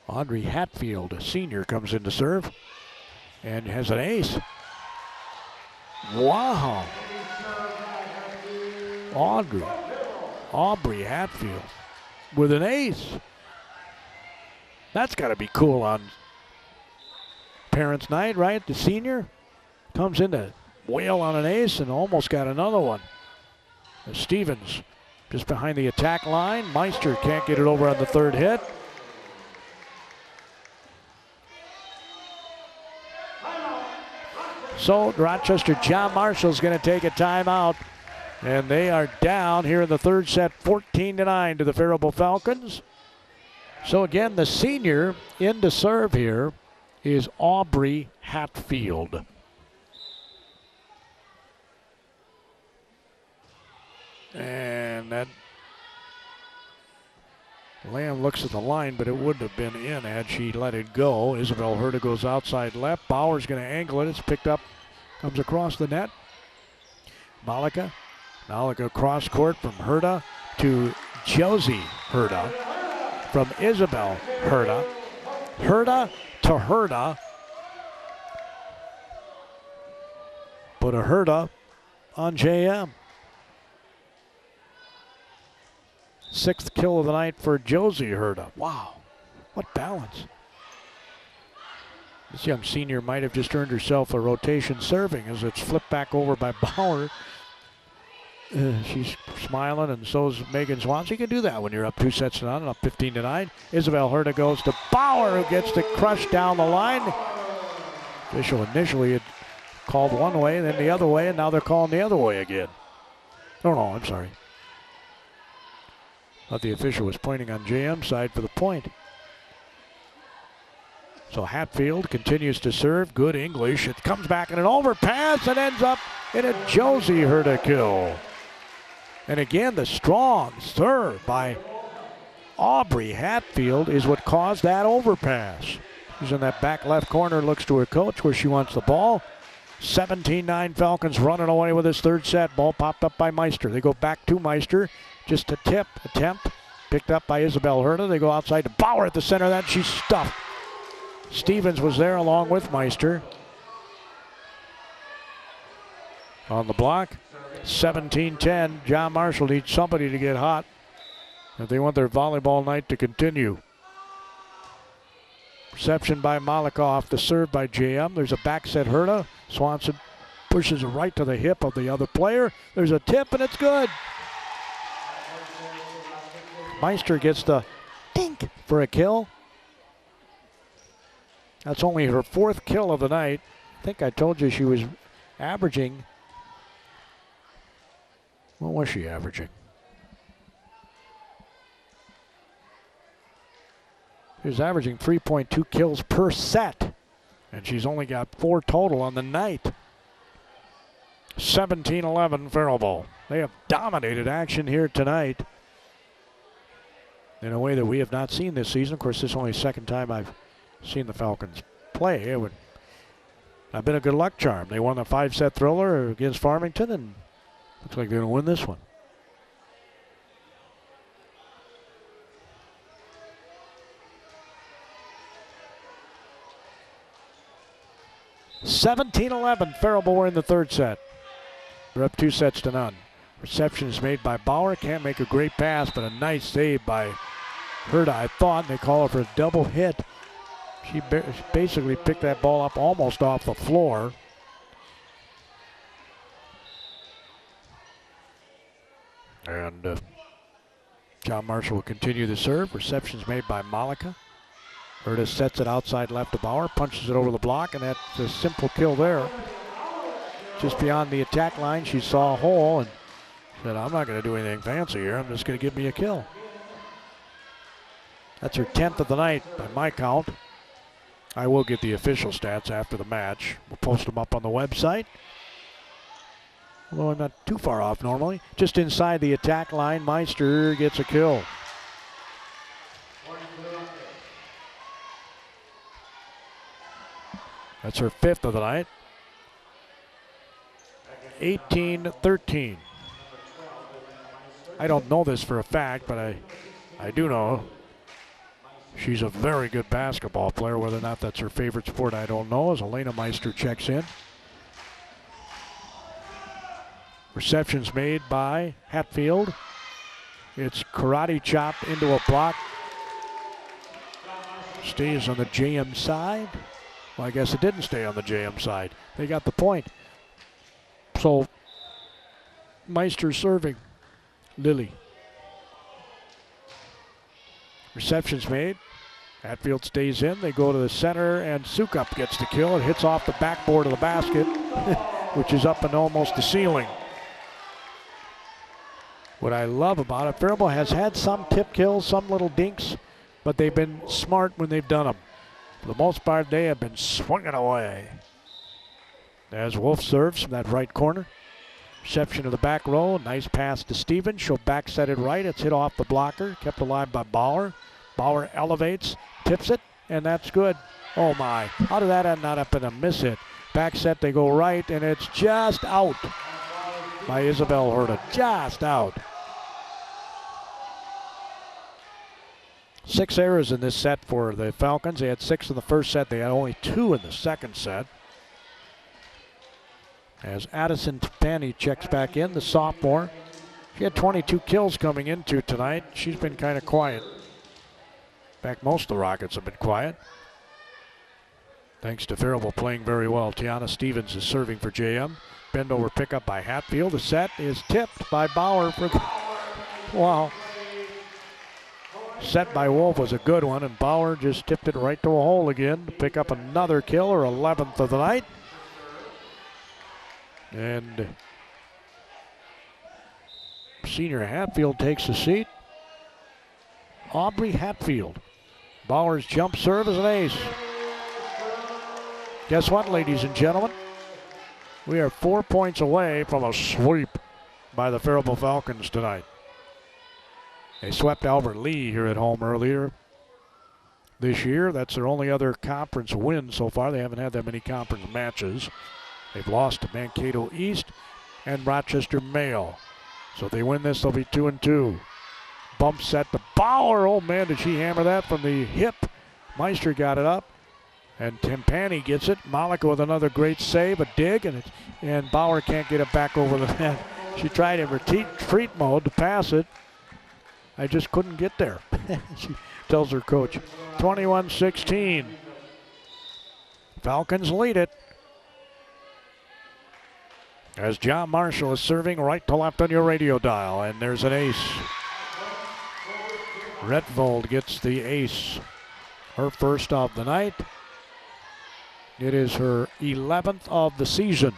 Audrey Hatfield, a senior, comes in to serve and has an ace. Wow. Aubrey Hatfield with an ace. That's got to be cool on Parents' Night, right? The senior comes in to wail on an ace and almost got another one. Stevens just behind the attack line. Meister can't get it over on the third hit. So Rochester John Marshall's going to take a timeout. And they are down here in the third set, 14-9 to the Faribault Falcons. So again, the senior in to serve here is Aubrey Hatfield. And that Lamb looks at the line, but it wouldn't have been in had she let it go. Isabel Herta goes outside left. Bauer's going to angle it. It's picked up, comes across the net. Malika cross court from Herta to Josie Herta. From Isabel Herta. Herta to Herta. Put a Herta on JM. Sixth kill of the night for Josie Herta. Wow, what balance. This young senior might have just earned herself a rotation serving as it's flipped back over by Bauer. She's smiling, and so is Megan Swanson. You can do that when you're up 2-0 and up 15-9. Isabel Herta goes to Bauer, who gets the crush down the line. Official initially had called one way, then the other way, and now they're calling the other way again. Oh, no, I'm sorry. Thought the official was pointing on JM's side for the point. So Hatfield continues to serve. Good English. It comes back in an overpass and ends up in a Josie Herta kill. And again, the strong serve by Aubrey Hatfield is what caused that overpass. She's in that back left corner, looks to her coach where she wants the ball. 17-9 Falcons running away with this third set. Ball popped up by Meister. They go back to Meister. Just a tip attempt. Picked up by Isabel Herta. They go outside to Bauer at the center of that. She's stuffed. Stevens was there along with Meister. On the block. 17-10. John Marshall needs somebody to get hot if they want their volleyball night to continue. Reception by Malikoff. The serve by JM. There's a back set Herta. Swanson pushes it right to the hip of the other player. There's a tip and it's good. Meister gets the dink for a kill. That's only her fourth kill of the night. I think I told you she was averaging. What was she averaging? She was averaging 3.2 kills per set. And she's only got 4 total on the night. 17-11 Faribault. They have dominated action here tonight in a way that we have not seen this season. Of course, this is only the second time I've seen the Falcons play. It would have been a good luck charm. They won a 5-set thriller against Farmington, and looks like they're going to win this one. (17-11) Faribault in the third set. They're up 2-0. Reception is made by Bauer. Can't make a great pass, but a nice save by Herta, I thought. They call her for a double hit. She basically picked that ball up almost off the floor. And John Marshall will continue the serve. Reception's made by Malika. Herta sets it outside left to Bauer, punches it over the block, and that's a simple kill there. Just beyond the attack line, she saw a hole and said, I'm not going to do anything fancy here. I'm just going to give me a kill. That's her 10th of the night by my count. I will get the official stats after the match. We'll post them up on the website. Although I'm not too far off normally. Just inside the attack line, Meister gets a kill. That's her 5th of the night. 18-13. I don't know this for a fact, but I do know she's a very good basketball player. Whether or not that's her favorite sport, I don't know, as Elena Meister checks in. Reception's made by Hatfield. It's karate chop into a block. Stays on the JM side. Well, I guess it didn't stay on the JM side. They got the point. So, Meister serving. Lily. Reception's made. Hatfield stays in. They go to the center, and Sukup gets the kill. It hits off the backboard of the basket. which is up and almost the ceiling. What I love about it, Faribault has had some tip kills, some little dinks, but they've been smart when they've done them. For the most part, they have been swinging away. As Wolf serves from that right corner. Reception of the back row. Nice pass to Stevens. She'll back set it right. It's hit off the blocker. Kept alive by Bauer. Bauer elevates, tips it, and that's good. Oh my. How did that not up in a miss hit? Back set, they go right, and it's just out by Isabel Herta. Just out. 6 errors in this set for the Falcons. They had 6 in the first set. They had only 2 in the second set. As Addison Fanny checks back in, the sophomore. She had 22 kills coming into tonight. She's been kind of quiet. In fact, most of the Rockets have been quiet. Thanks to Faribault playing very well. Tiana Stevens is serving for JM. Bend over pickup by Hatfield. The set is tipped by Bauer. Wow. Set by Wolf was a good one, and Bauer just tipped it right to a hole again to pick up another kill, her 11th of the night. And senior Hatfield takes a seat. Aubrey Hatfield. Bauer's jump serve is an ace. Guess what, ladies and gentlemen? We are 4 points away from a sweep by the Faribault Falcons tonight. They swept Albert Lee here at home earlier this year. That's their only other conference win so far. They haven't had that many conference matches. They've lost to Mankato East and Rochester Mayo. So if they win this, they'll be 2-2. Bump set to Bauer. Oh man, did she hammer that from the hip. Meister got it up. And Timpani gets it. Malika with another great save, a dig, and Bauer can't get it back over the net. She tried in retreat mode to pass it. I just couldn't get there, she tells her coach. 21-16. Falcons lead it. As John Marshall is serving right to left on your radio dial, and there's an ace. Retvold gets the ace, her first of the night. It is her 11th of the season.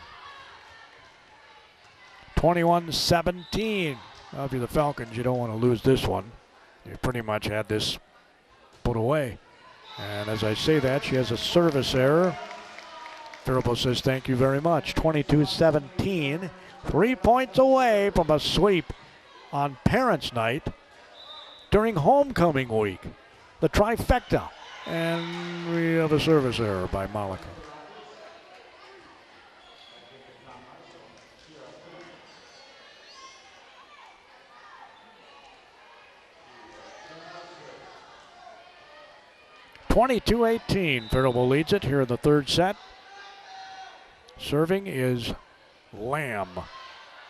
21-17. Well, if you're the Falcons, you don't want to lose this one. You pretty much had this put away. And as I say that, she has a service error. Faribault says thank you very much. 22-17. 3 points away from a sweep on Parents' Night during homecoming week. The trifecta. And we have a service error by Malika. Faribault leads it here in the third set. Serving is Lamb.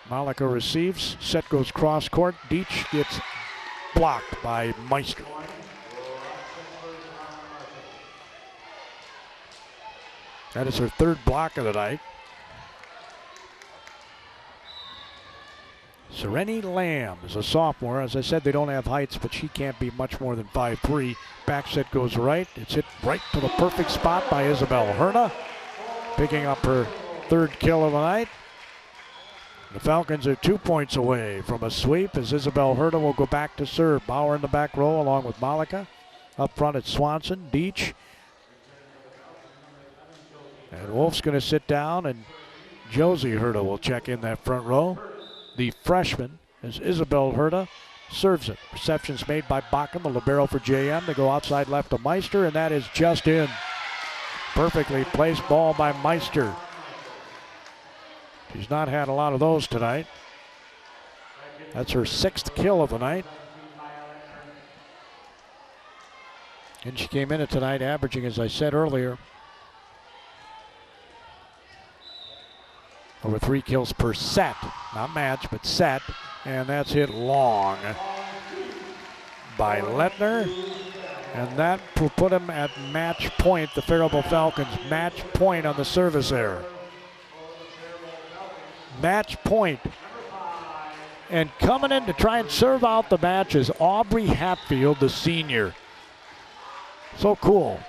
Malika receives. Set goes cross court. Deach gets blocked by Meister. That is her third block of the night. Sereni Lamb is a sophomore. As I said, they don't have heights, but she can't be much more than 5'3". Back set goes right. It's hit right to the perfect spot by Isabel Herta, picking up her third kill of the night. The Falcons are 2 points away from a sweep as Isabel Herta will go back to serve. Bauer in the back row along with Malika. Up front it's Swanson, Deach. And Wolf's going to sit down, and Josie Herta will check in that front row. The freshman is Isabel Herta, serves it. Reception's made by Bacham, the libero for JM. They go outside left to Meister, and that is just in. Perfectly placed ball by Meister. She's not had a lot of those tonight. That's her 6th kill of the night. And she came in it tonight averaging, as I said earlier, over 3 kills per set. Not match, but set. And that's hit long by Lettner. And that will put him at match point, the Faribault Falcons. Match point on the service error. Match point. And coming in to try and serve out the match is Aubrey Hatfield, the senior. So cool.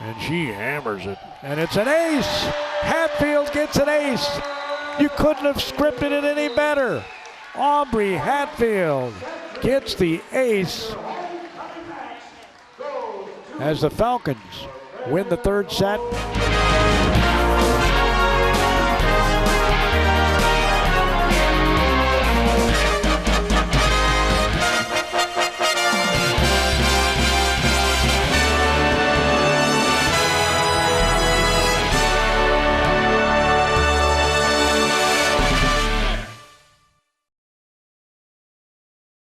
And she hammers it. And it's an ace. Hatfield gets an ace. You couldn't have scripted it any better. Aubrey Hatfield gets the ace as the Falcons win the third set.